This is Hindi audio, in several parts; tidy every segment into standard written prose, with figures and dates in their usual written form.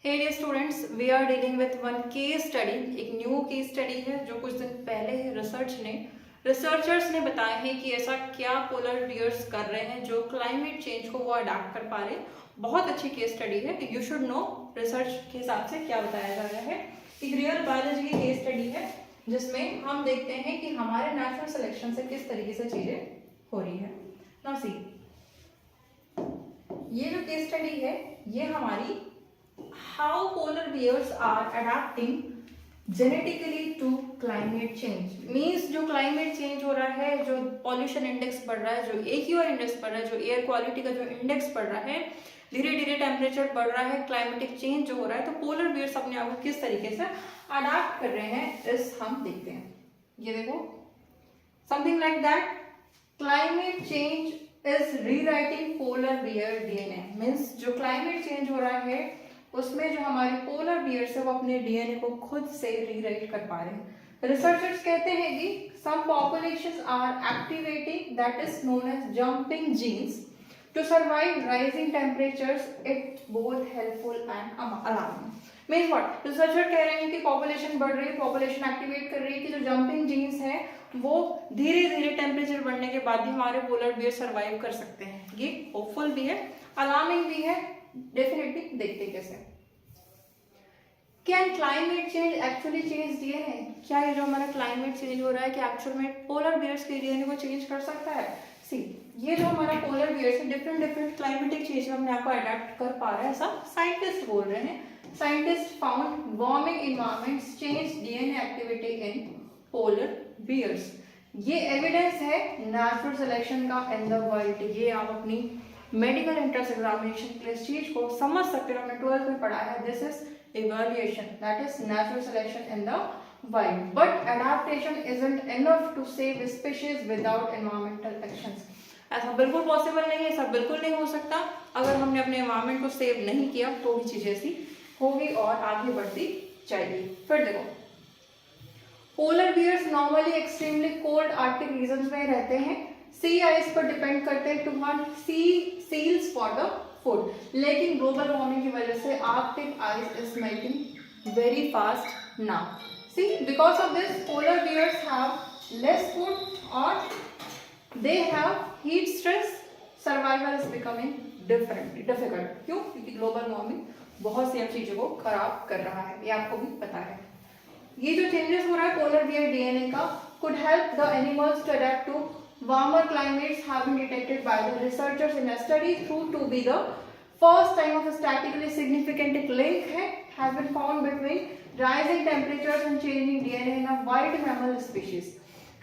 Hey dear students, we are dealing with one case study. एक न्यू केस स्टडी है जो कुछ दिन पहले रिसर्चर्स ने बताया है कि ऐसा क्या पोलर बियर्स कर रहे हैं जो क्लाइमेट चेंज को वो अडाप्ट कर पा रहे हैं। बहुत अच्छी केस स्टडी है, यू शुड नो रिसर्च के हिसाब से क्या बताया जा रहा है। एक रियल बायोलॉजी की केस स्टडी है जिसमें हम देखते हैं कि हमारे नेचुरल सिलेक्शन से किस तरीके से चीजें हो रही है। नाउ सी, ये जो केस स्टडी है ये हमारी how polar bears are adapting genetically to climate change means जो climate change हो रहा है, जो pollution index बढ़ रहा है, जो AQI इंडेक्स बढ़ रहा है, जो एयर क्वालिटी का जो इंडेक्स बढ़ रहा है, धीरे धीरे टेम्परेचर बढ़ रहा है, क्लाइमेटिक चेंज जो हो रहा है, तो पोलर बियर्स अपने आप को किस तरीके से अडाप्ट कर रहे हैं इस हम देखते हैं। ये देखो, something like that, climate change is rewriting polar bear DNA means जो क्लाइमेट चेंज हो रहा है उसमें जो हमारे पोलर बियर्स है वो अपने डीएनए को खुद से रीराइट कर पा रहे हैं। रिसर्चर्स कहते हैं कि some populations are activating that is known as jumping genes to survive rising temperatures. It both helpful and alarming. Means what, researcher कह रहे हैं कि पॉपुलेशन बढ़ रही है, पॉपुलेशन एक्टिवेट कर रही है कि जो जंपिंग जीन्स है वो धीरे धीरे टेम्परेचर बढ़ने के बाद भी हमारे पोलर बियर सर्वाइव कर सकते हैं। ये होपफुल भी है, अलार्मिंग भी है, डेफिनेटली देखते कैसे। Can climate change actually change DNA? क्या ये जो हमारा क्लाइमेट चेंज हो रहा है कि एक्चुअल में पोलर बियर्स के डीएनए को चेंज कर सकता है? सी, ये जो हमारा पोलर बियर्स है डिफरेंट क्लाइमेटिक चेंज में अपने आप को अडेप्ट कर पा रहा है, ऐसा साइंटिस्ट बोल रहे हैं। Scientist found warming environments change DNA activity in polar bears. ये एविडेंस है नेचुरल सिलेक्शन का इन द वर्ल्ड। ये आप अपनी मेडिकल एंट्रेंस एग्जामिनेशन के लिए इस चीज को समझ सकते हो, हमने 12th में पढ़ा है। This is evaluation, that is natural selection in the wild, but adaptation isn't enough to save species without environmental actions. ऐसा बिल्कुल पॉसिबल नहीं है, ऐसा बिल्कुल नहीं हो सकता। अगर हमने अपने एनवायरमेंट को सेव नहीं किया तो भी चीजें ऐसी होगी और आगे बढ़ती जाएगी। फिर देखो, polar bears normally extremely cold Arctic regions में रहते हैं, सी आइस पर डिपेंड करते हैं to hunt seals for the food. लेकिन ग्लोबल वार्मिंग की वजह से Arctic ice is melting very fast now. See, because of this polar bears have less food और they have heat stress, survival is becoming difficult. क्यों? क्योंकि ग्लोबल वार्मिंग बहुत सी चीजों को खराब कर रहा है, ये आपको भी पता है। ये जो चेंजेस हो रहा है पोलर बियर डीएनए का could help the animals to adapt to warmer climates have been detected by the researchers in a study through to be the first time of a statistically significant link has been found between rising temperatures and changing DNA in a wide mammal species.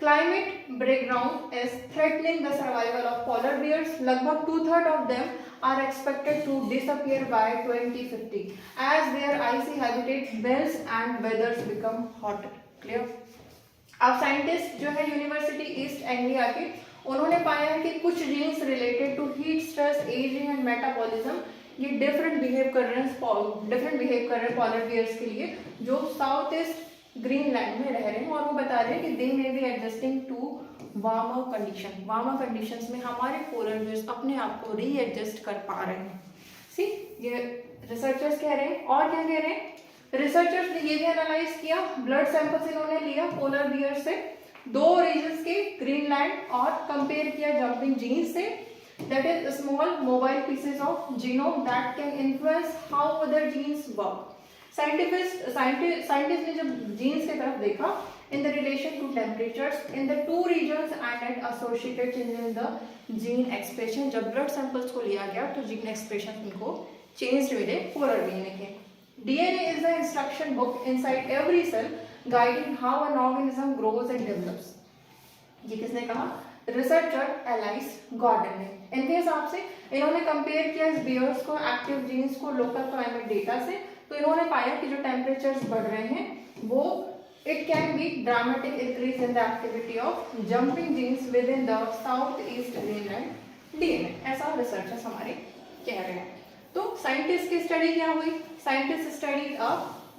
Climate breakdown is threatening the survival of polar bears. लगभग 2/3 of them are expected to disappear by 2050 as their icy habitat melts and weathers become hotter. Clear? अब साइंटिस्ट जो है यूनिवर्सिटी ईस्ट एंग्लिया के, उन्होंने पाया है कि कुछ genes related to heat stress, ageing and metabolism ये डिफरेंट बिहेव कर रहे हैं पोलर बियर्स के लिए जो साउथ ईस्ट ग्रीनलैंड में रह रहे हैं। और वो बता रहे हैं कि they may be adjusting to warmer condition. Warmer conditions में हमारे पोलर बियर्स अपने आप को रीएडजस्ट कर पा रहे हैं। सी, ये रिसर्चर्स कह रहे हैं। और क्या कह रहे हैं रिसर्चर्स ने? ये भी एनालाइज किया, ब्लड सैंपल्स इन्होंने लिया पोलर बियर से, दो रीजन्स के, ग्रीनलैंड, और कंपेयर किया जंपिंग जीन्स से, that is small mobile pieces of genome that can influence how other genes work. Scientist ने जब जीन्स की तरफ देखा in the relation to temperatures in the two regions and associated change in the gene expression, जब ब्लड सैंपल्स को लिया गया तो जीन एक्सप्रेशन इनको चेंज मिले पोलर डीएनए के। DNA is the instruction book inside every cell guiding how an organism grows and develops. ये किसने कहा? रिसर्चर एलाइस गॉर्डन ने। इनके हिसाब से इन्होंने कंपेयर किया इस बियर्स को एक्टिव जीन्स को लोकल क्लाइमेट डेटा से, तो इन्होंने पाया कि जो टेम्परेचर्स बढ़ रहे हैं वो it can be dramatic increase in the activity of jumping genes within the south east Greenland DNA, ऐसा रिसर्चर्स हमारे कह रहे हैं। तो साइंटिस्ट की स्टडी क्या हुई? Scientist studied a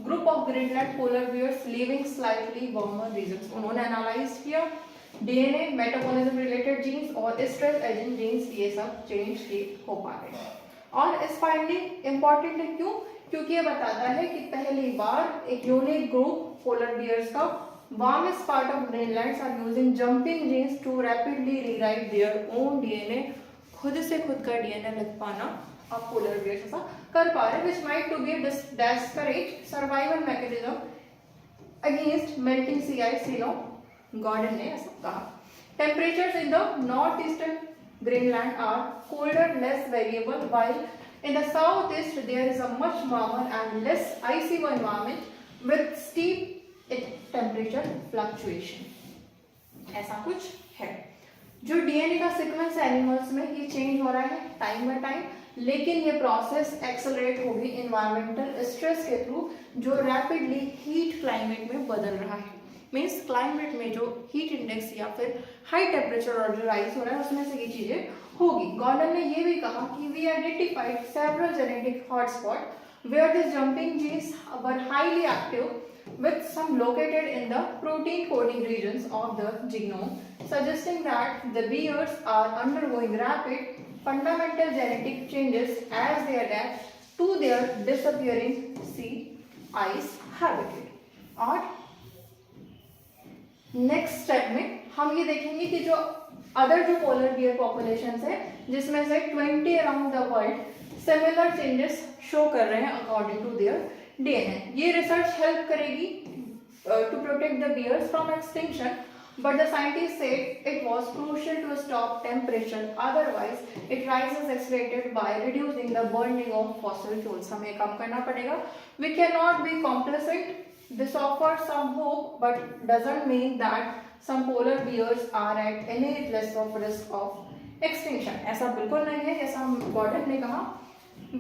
group of Greenland polar bears living slightly warmer regions. उन्होंने एनालाइज किया डीएनए, मेटाबॉलिज्म रिलेटेड जीन्स और स्ट्रेस एजेंट जीन्स, ये सब चेंज हो पा रहे हैं। और इस फाइंडिंग इंपॉर्टेंट है, क्यों? क्योंकि ये बताता है कि पहली बार एक यूनिक ग्रुप पोलर बियर्स का warmest part of Greenland are using jumping genes to rapidly rewrite their own DNA. खुद से खुद का डीएनए लिख पाना आप पोलर बियर्स ऐसा कर पा रहे, which might to be desperate survival mechanism against melting sea ice, Gordon ने ऐसा कहा। Temperatures in the north eastern Greenland are colder, less variable, while in the southeast there is a much warmer and less icy environment with steep temperature fluctuation। ऐसा कुछ है। जो डीएनए का सीक्वेंस एनिमल्स में ये चेंज हो रहा है टाइम बाय टाइम, लेकिन ये प्रोसेस एक्सेलरेट होगी इन्वायरमेंटल स्ट्रेस के थ्रू जो रैपिडली हीट क्लाइमेट में बदल रहा है। मीन्स क्लाइमेट में जो हीट इंडेक्स या फिर हाई टेम्परेचर और जो राइज हो रहा है उसमें से ये चीजें होगी। गॉर्डन ने ये भी कहा कि we identified several genetic hotspot where this jumping genes were highly active with some located in the protein coding regions of the genome, suggesting that the bears are undergoing rapid fundamental genetic changes as they adapt to their disappearing sea ice habitat। और नेक्स्ट स्टेप में हम ये देखेंगे कि जो अदर जो पोलर बियर पॉपुलेशंस है जिसमें से 20 around the world similar changes show कर रहे हैं अकॉर्डिंग टू देयर डीएनए। ये रिसर्च हेल्प करेगी to protect the bears from extinction, but the scientist said it was crucial to stop temperature, otherwise it rises accelerated by reducing the burning of fossil fuels. हमें कम करना पड़ेगा। We can not be complicit. This offers some hope, but doesn't mean that some polar bears are at any less of risk of extinction। ऐसा बिल्कुल नहीं है, जैसा गॉर्डन ने कहा।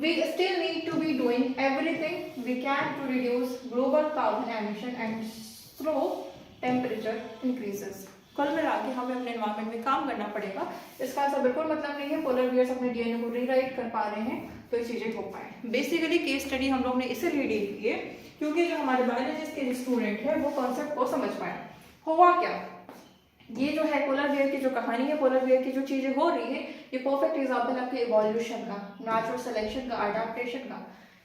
We still need to be doing everything we can to reduce global carbon emission and slow temperature increases। कुल मिला के हमें अपने एनवायरमेंट में काम करना पड़ेगा। इसका ऐसा बिल्कुल मतलब नहीं है पोलर बियर्स अपने डीएनए को रीराइट कर पा रहे हैं तो ये चीजें हो पाए। बेसिकली केस स्टडी हम लोग ने इसीलिए डील की है क्योंकि जो हमारे बायोलॉजिस्ट के स्टूडेंट है वो कॉन्सेप्ट को समझ पाए। हुआ क्या, ये जो है पोलर बियर की जो कहानी है, पोलर बियर की जो चीजें हो रही है, ये परफेक्ट एग्जाम्पल आपके इवोल्यूशन का, नेचुरल सिलेक्शन का, अडेप्टेशन का।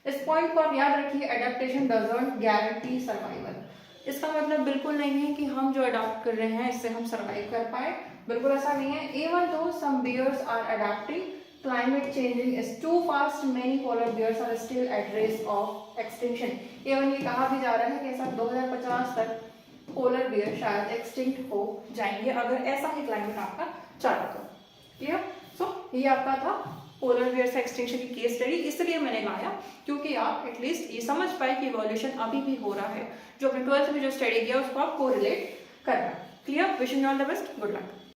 इस पॉइंट को आप याद रखिए, अडेप्टेशन डजंट गारंटी सर्वाइवल। इसका मतलब बिल्कुल नहीं है कि हम जो अडॉप्ट कर रहे हैं इससे हम सर्वाइव कर पाए, बिल्कुल ऐसा नहीं है। Even though some bears are adapting, climate changing is too fast, many polar bears are still at risk of extinction। एवं ये कहा भी जा रहा है कि ऐसा 2050 तक पोलर बियर शायद एक्सटिंक्ट हो जाएंगे अगर ऐसा ही क्लाइमेट आपका चला तो। क्लियर? सो ये आपका था पोलर बियर से एक्सटिंक्शन की केस स्टडी। इसलिए मैंने लाया क्योंकि आप एटलीस्ट ये समझ पाए कि इवोल्यूशन अभी भी हो रहा है, जो अपने 12th में जो स्टडी किया उसको आप कोरिलेट करना। Clear? Wishing you all the best, good luck.